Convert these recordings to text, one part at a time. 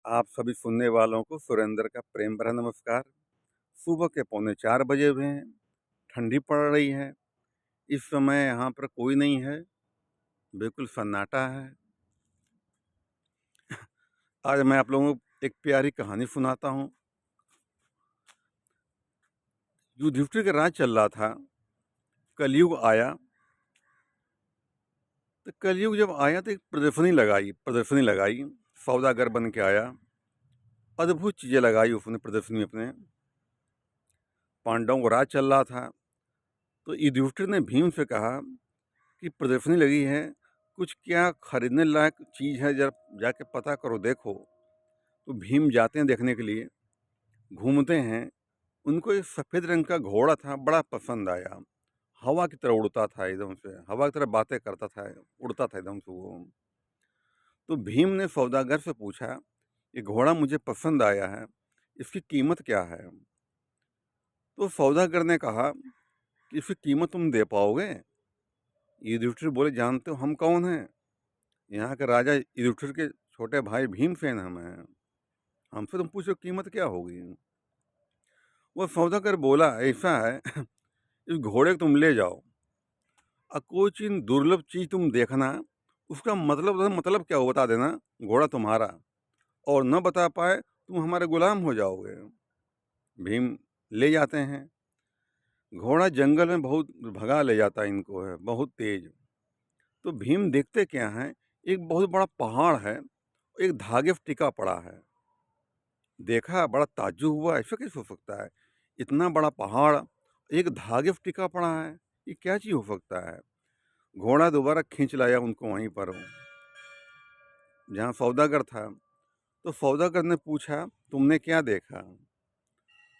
आप सभी सुनने वालों को सुरेंद्र का प्रेम भरा नमस्कार। सुबह के 3:45 बजे हुए हैं। ठंडी पड़ रही है। इस समय यहाँ पर कोई नहीं है, बिल्कुल सन्नाटा है। आज मैं आप लोगों को एक प्यारी कहानी सुनाता हूँ। युधिष्ठिर का राज चल रहा था, कलयुग आया। तो कलयुग जब आया तो एक प्रदर्शनी लगाई। सौदागर बन के आया, अद्भुत चीजें लगाई उसने प्रदर्शनी अपने। पांडवों का राज चल रहा था। तो युधिष्ठिर ने भीम से कहा कि प्रदर्शनी लगी है, कुछ क्या खरीदने लायक चीज है, जरा जाके पता करो देखो। तो भीम जाते हैं देखने के लिए, घूमते हैं। उनको एक सफेद रंग का घोड़ा था, बड़ा पसंद आया। हवा की तरह उड़ता था, एकदम से हवा की तरह बातें करता था, उड़ता था एकदम से वो। तो भीम ने सौदागर से पूछा, ये घोड़ा मुझे पसंद आया है, इसकी कीमत क्या है? तो सौदागर ने कहा कि इसकी कीमत तुम दे पाओगे? युधिष्ठिर बोले, जानते हो हम कौन हैं? यहाँ के राजा युधिष्ठिर के छोटे भाई भीमसेन हम हैं। हमसे तुम पूछो कीमत क्या होगी? वो सौदागर बोला, ऐसा है इस घोड़े को तुम ले जाओ, और कोई चीज दुर्लभ चीज तुम देखना, उसका मतलब क्या हो बता देना, घोड़ा तुम्हारा। और न बता पाए तुम हमारे गुलाम हो जाओगे। भीम ले जाते हैं। घोड़ा जंगल में बहुत भगा ले जाता है इनको, है बहुत तेज। तो भीम देखते क्या है, एक बहुत बड़ा पहाड़ है, एक धागे पे टिका पड़ा है। देखा, बड़ा ताज्जुब हुआ, ऐसा कैसे हो सकता है? इतना बड़ा पहाड़ एक धागे पे टिका पड़ा है, ये क्या चीज हो सकता है? घोड़ा दोबारा खींच लाया उनको वहीं पर, जहाँ सौदागर था। तो सौदागर ने पूछा, तुमने क्या देखा?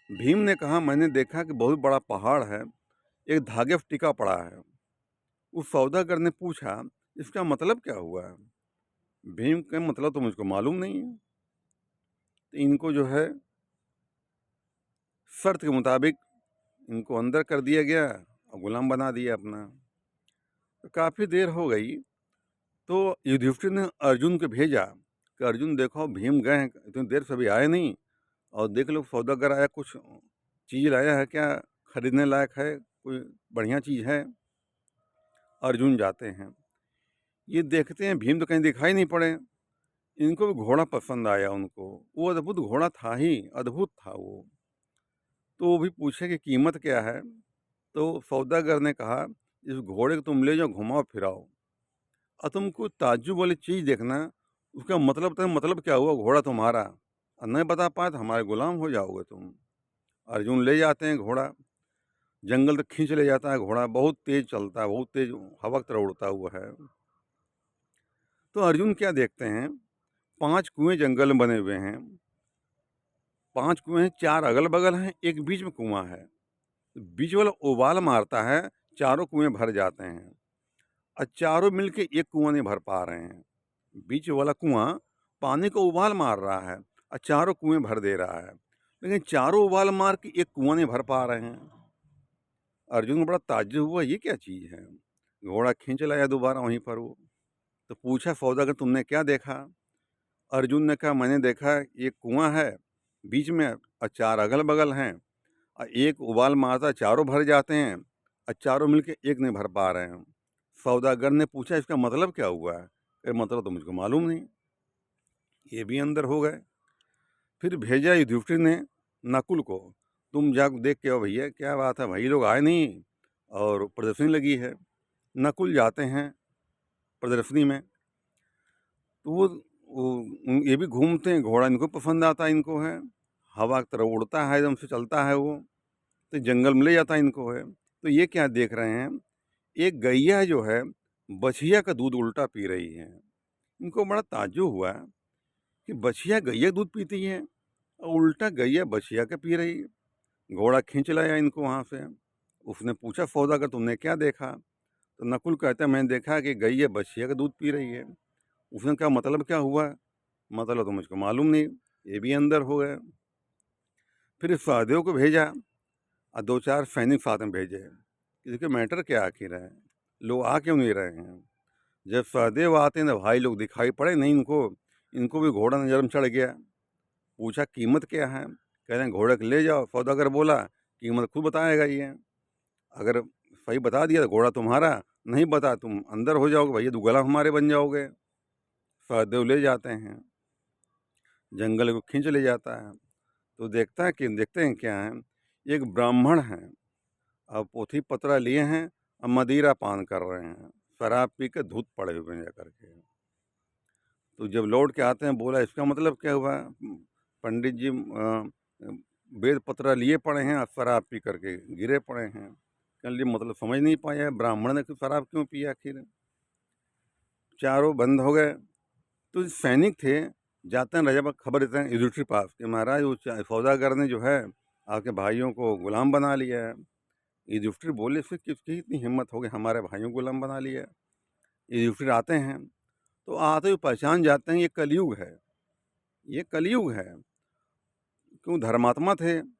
भीम ने कहा, मैंने देखा कि बहुत बड़ा पहाड़ है, एक धागे पे टिका पड़ा है। उस सौदागर ने पूछा, इसका मतलब क्या हुआ? भीम का मतलब तो मुझको मालूम नहीं है। तो इनको जो है शर्त के मुताबिक इनको अंदर कर दिया गया और गुलाम बना दिया अपना। तो काफ़ी देर हो गई। तो युधिष्ठिर ने अर्जुन को भेजा कि अर्जुन देखो, भीम गए हैं, इतनी देर से अभी आए नहीं, और देख लो सौदागर आया, कुछ चीज़ लाया है क्या, खरीदने लायक है, कोई बढ़िया चीज़ है? अर्जुन जाते हैं, ये देखते हैं भीम तो कहीं दिखाई नहीं पड़े। इनको भी घोड़ा पसंद आया उनको, वो अद्भुत घोड़ा था ही, अद्भुत था वो। तो वो भी पूछे कि कीमत क्या है? तो सौदागर ने कहा, इस घोड़े को तुम ले जाओ, घुमाओ फिराओ, और तुमको ताज्जुब वाली चीज़ देखना, उसका मतलब क्या हुआ, घोड़ा तुम्हारा, और नहीं बता पाए तो हमारे गुलाम हो जाओगे तुम। अर्जुन ले जाते हैं घोड़ा, जंगल तक खींच ले जाता है घोड़ा, बहुत तेज चलता है, बहुत तेज हवा की तरह उड़ता हुआ है। तो अर्जुन क्या देखते हैं, 5 कुएं जंगल में बने हुए हैं। 5 कुएं हैं, 4 अगल बगल हैं, एक बीच में कुआं है। बीच वाला उबाल मारता है, चारों कुएं भर जाते हैं, और चारों मिलके एक कुआं नहीं भर पा रहे हैं। बीच वाला कुआं पानी को उबाल मार रहा है और चारों कुएं भर दे रहा है, लेकिन चारों उबाल मार के एक कुआं नहीं भर पा रहे हैं। अर्जुन को बड़ा ताज्जुब हुआ, ये क्या चीज़ है? घोड़ा खींच लाया दोबारा वहीं पर वो। तो पूछा सौदागर, तुमने क्या देखा? अर्जुन ने कहा, मैंने देखा एक कुआं है बीच में, और 4 अगल बगल हैं, और एक उबाल मारता चारों भर जाते हैं, और चारों मिलके एक नहीं भर पा रहे हैं। सौदागर ने पूछा, इसका मतलब क्या हुआ है? मतलब तो मुझको मालूम नहीं। ये भी अंदर हो गए। फिर भेजा युधिष्ठिर ने नकुल को, तुम जा देख के आओ भैया, क्या बात है, भाई लोग आए नहीं और प्रदर्शनी लगी है। नकुल जाते हैं प्रदर्शनी में। तो ये भी घूमते हैं, घोड़ा इनको पसंद आता है, इनको है, हवा की तरह उड़ता है, एकदम से चलता है वो। तो जंगल में ले जाता है इनको है। तो ये क्या देख रहे हैं, एक गैया जो है बछिया का दूध उल्टा पी रही है। इनको बड़ा ताज्जुब हुआ कि बछिया गैया दूध पीती है, और उल्टा गैया बछिया के पी रही है। घोड़ा खींच लाया इनको वहाँ से। उसने पूछा सौदागर, तुमने क्या देखा? तो नकुल कहता है, मैंने देखा कि गैया बछिया का दूध पी रही है। उसने कहा, मतलब क्या हुआ? मतलब तो मुझको मालूम नहीं। ये भी अंदर हो गए। फिर सहदेव को भेजा, और 2-4 सैनिक साथ में भेजे कि देखिए मैटर क्या आखिर है, लोग आ क्यों नहीं रहे हैं? जब सहदेव आते हैं ना, भाई लोग दिखाई पड़े नहीं इनको, इनको भी घोड़ा नजर में चढ़ गया। पूछा कीमत क्या है? कह रहे हैं घोड़े को ले जाओ। सौदागर बोला कीमत खुद बताएगा ये, अगर सही बता दिया तो घोड़ा तुम्हारा, नहीं बता तुम अंदर हो जाओगे भैया, तो गुलाम हमारे बन जाओगे। सहदेव ले जाते हैं, जंगल को खींच ले जाता है। तो देखते हैं क्या है, एक ब्राह्मण है, अब पोथी पतरा लिए हैं, अब मदिरा पान कर रहे हैं, शराब पी के धूत पड़े हुए हैं जाकर के। तो जब लौट के आते हैं, बोला इसका मतलब क्या हुआ? पंडित जी वेद पतरा लिए पड़े हैं और शराब पी करके गिरे पड़े हैं। कह लिए मतलब समझ नहीं पाया, ब्राह्मण ने शराब क्यों पिया आखिर? चारों बंद हो गए। तो सैनिक थे, जाते हैं राजा पर खबर देते हैं युधिष्ठिर पास कि महाराज वो सौदागर ने जो है आपके भाइयों को गुलाम बना लिया है। युधिष्ठिर बोले फिर किसकी इतनी हिम्मत हो गई हमारे भाइयों को गुलाम बना लिया? युधिष्ठिर आते हैं, तो आते हुए पहचान जाते हैं ये कलयुग है, ये कलयुग है। क्यों? धर्मात्मा थे। तो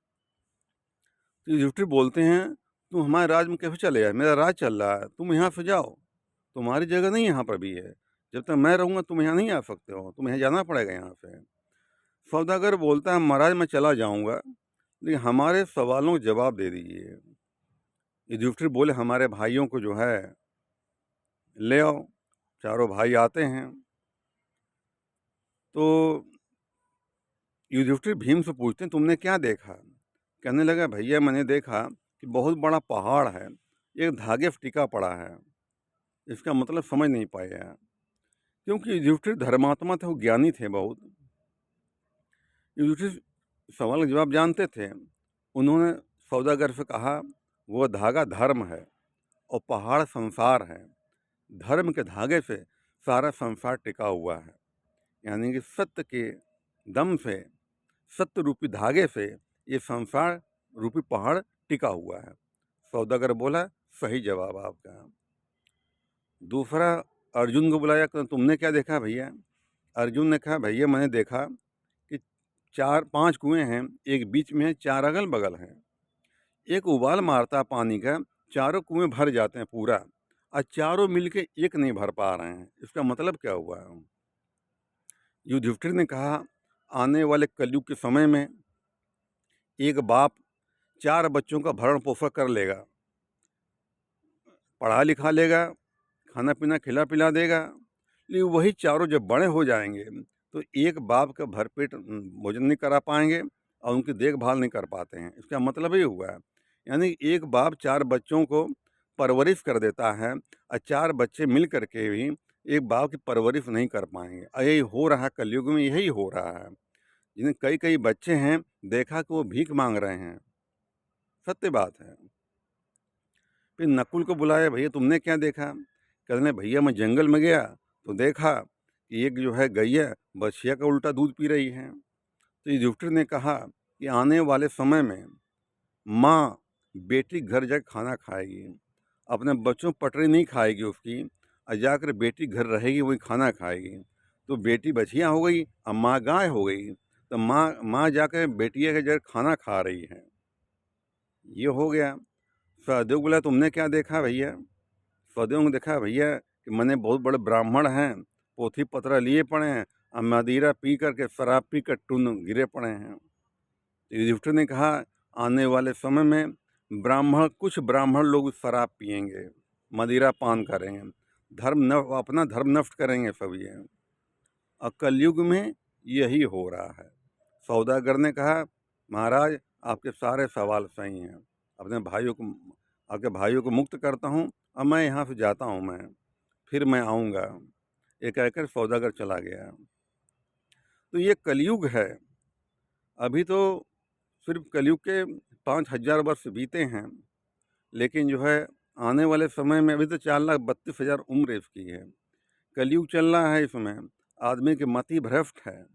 युधिष्ठिर बोलते हैं तुम हमारे राज में कैसे चले आए? मेरा राज चल रहा है, तुम यहाँ से जाओ, तुम्हारी जगह नहीं यहाँ पर भी है, जब तक मैं रहूँगा तुम यहाँ नहीं आ सकते हो, तुम्हें जाना पड़ेगा यहाँ से। सौदागर बोलता है महाराज मैं चला जाऊँगा, लेकिन हमारे सवालों का जवाब दे दीजिए। युधिष्ठिर बोले हमारे भाइयों को जो है ले आओ। चारों भाई आते हैं। तो युधिष्ठिर भीम से पूछते हैं तुमने क्या देखा? कहने लगा भैया मैंने देखा कि बहुत बड़ा पहाड़ है, एक धागे से टिका पड़ा है। इसका मतलब समझ नहीं पाया, क्योंकि युधिष्ठिर धर्मात्मा थे, वो ज्ञानी थे बहुत। युधिष्ठिर सवाल का जवाब जानते थे। उन्होंने सौदागर से कहा वो धागा धर्म है और पहाड़ संसार है, धर्म के धागे से सारा संसार टिका हुआ है, यानी कि सत्य के दम से, सत्य रूपी धागे से ये संसार रूपी पहाड़ टिका हुआ है। सौदागर बोला सही जवाब आपका। दूसरा अर्जुन को बुलाया, तुमने क्या देखा भैया? अर्जुन ने कहा भैया मैंने देखा कि 4-5 कुएं हैं, एक बीच में है, 4 अगल बगल हैं। एक उबाल मारता पानी का, चारों कुएं भर जाते हैं पूरा, और चारों मिलके एक नहीं भर पा रहे हैं। इसका मतलब क्या हुआ? युधिष्ठिर ने कहा आने वाले कलयुग के समय में एक बाप 4 बच्चों का भरण पोषण कर लेगा, पढ़ा लिखा लेगा, खाना पीना खिला पिला देगा, लेकिन वही चारों जब बड़े हो जाएंगे तो एक बाप का भरपेट भोजन नहीं करा पाएंगे और उनकी देखभाल नहीं कर पाते हैं। इसका मतलब ये हुआ है, यानी एक बाप 4 बच्चों को परवरिश कर देता है और 4 बच्चे मिल करके भी एक बाप की परवरिश नहीं कर पाएंगे। और यही हो रहा है कलयुग में, यही हो रहा है। जिन्हें कई कई बच्चे हैं, देखा कि वो भीख मांग रहे हैं, सत्य बात है। फिर नकुल को बुलाया, भैया तुमने क्या देखा? कहने भैया मैं जंगल में गया तो देखा कि एक जो है गैया बछिया का उल्टा दूध पी रही है। तो युधिष्ठिर ने कहा कि आने वाले समय में माँ बेटी घर जाकर खाना खाएगी, अपने बच्चों पटरी नहीं खाएगी उसकी, और जाकर बेटी घर रहेगी वही खाना खाएगी। तो बेटी बछिया हो गई और माँ गाय हो गई, तो माँ जाकर बेटिया के जगह खाना खा रही है। ये हो गया। सहदेव बोला तुमने क्या देखा भैया? सहदेव ने देखा भैया कि मैंने बहुत बड़े ब्राह्मण हैं, पोथी पतरा लिए पड़े हैं और मदिरा पी करके, शराब पी कर टुन गिरे पड़े हैं। तो युधिष्ठिर ने कहा आने वाले समय में कुछ ब्राह्मण लोग शराब पिएंगे, मदिरा पान करेंगे, अपना धर्म नष्ट करेंगे सब ये। और कलयुग में यही हो रहा है। सौदागर ने कहा महाराज आपके सारे सवाल सही हैं, आपके भाइयों को मुक्त करता हूँ और मैं यहाँ से जाता हूँ, मैं फिर मैं आऊँगा। ये कहकर सौदागर चला गया। तो ये कलयुग है। अभी तो सिर्फ कलयुग के 5000 वर्ष बीते हैं, लेकिन जो है आने वाले समय में अभी तो 4,32,000 उम्र इसकी है। कलयुग चल रहा है, इसमें आदमी की मति भ्रष्ट है,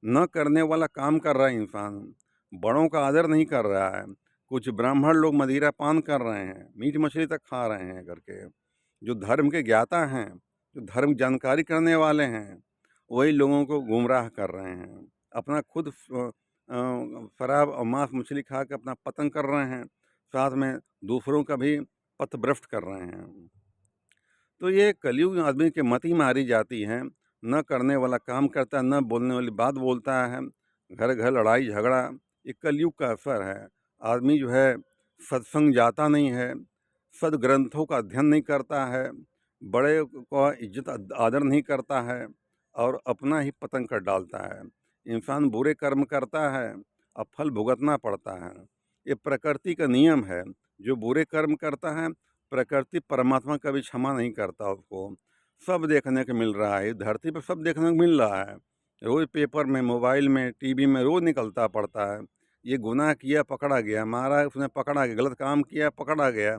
न करने वाला काम कर रहा है इंसान, बड़ों का आदर नहीं कर रहा है। कुछ ब्राह्मण लोग मदिरा पान कर रहे हैं, मीट मछली तक खा रहे हैं करके। जो धर्म के ज्ञाता हैं, जो धर्म जानकारी करने वाले हैं, वही लोगों को गुमराह कर रहे हैं। अपना खुद शराब और मांस मछली खा के अपना पतन कर रहे हैं, साथ में दूसरों का भी पथभ्रष्ट कर रहे हैं। तो ये कलयुग आदमी की मति मारी जाती है, न करने वाला काम करता है, न बोलने वाली बात बोलता है, घर घर लड़ाई झगड़ा, ये कलयुग का असर है। आदमी जो है सत्संग जाता नहीं है, सद्ग्रंथों का अध्ययन नहीं करता है, बड़े का इज्जत आदर नहीं करता है और अपना ही पतन कर डालता है। इंसान बुरे कर्म करता है, अब फल भुगतना पड़ता है। ये प्रकृति का नियम है। जो बुरे कर्म करता है, प्रकृति परमात्मा कभी क्षमा नहीं करता उसको। सब देखने को मिल रहा है, इस धरती पर सब देखने को मिल रहा है। रोज़ पेपर में, मोबाइल में, टीवी में रोज़ निकलता पड़ता है। ये गुनाह किया पकड़ा गया, मारा उसने पकड़ा गया, गलत काम किया पकड़ा गया।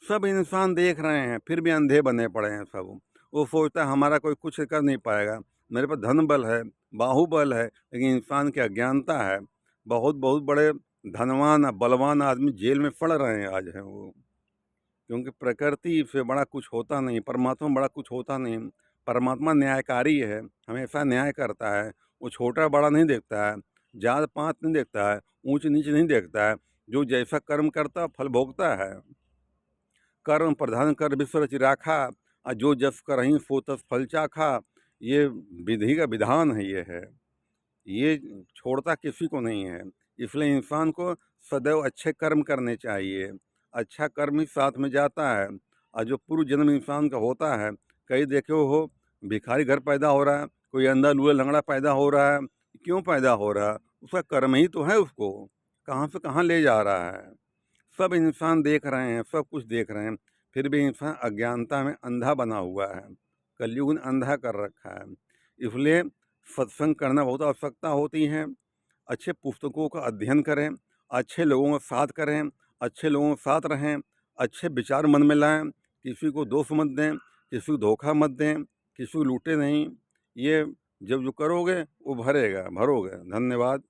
सब इंसान देख रहे हैं, फिर भी अंधे बने पड़े हैं सब। वो सोचता है हमारा कोई कुछ कर नहीं पाएगा, मेरे पास धन बल है, बाहुबल है, लेकिन इंसान की अज्ञानता है। बहुत बहुत बड़े धनवान बलवान आदमी जेल में पड़ रहे हैं आज हैं वो, क्योंकि प्रकृति से बड़ा कुछ होता नहीं, परमात्मा बड़ा कुछ होता नहीं। परमात्मा न्यायकारी है, हमेशा न्याय करता है। वो छोटा बड़ा नहीं देखता है, जात पात नहीं देखता है, ऊंच नीच नहीं देखता है। जो जैसा कर्म करता फल भोगता है। कर्म प्रधान कर विश्व रचि राखा, जो जस करहीं सो तस फल चाखा। ये विधि का विधान है, ये है, ये छोड़ता किसी को नहीं है। इसलिए इंसान को सदैव अच्छे कर्म करने चाहिए। अच्छा कर्म ही साथ में जाता है। और जो पूर्व जन्म इंसान का होता है, कई देखे हो भिखारी घर पैदा हो रहा है, कोई अंधा लूला लंगड़ा पैदा हो रहा है, क्यों पैदा हो रहा है? उसका कर्म ही तो है, उसको कहाँ से कहाँ ले जा रहा है। सब इंसान देख रहे हैं, सब कुछ देख रहे हैं, फिर भी इंसान अज्ञानता में अंधा बना हुआ है। कलयुग ने अंधा कर रखा है। इसलिए सत्संग करना बहुत आवश्यकता होती है। अच्छे पुस्तकों का अध्ययन करें, अच्छे लोगों का साथ करें, अच्छे लोगों के साथ रहें, अच्छे विचार मन में लाएं, किसी को दोष मत दें, किसी को धोखा मत दें, किसी को लूटे नहीं। ये जब जो करोगे वो भरोगे। धन्यवाद।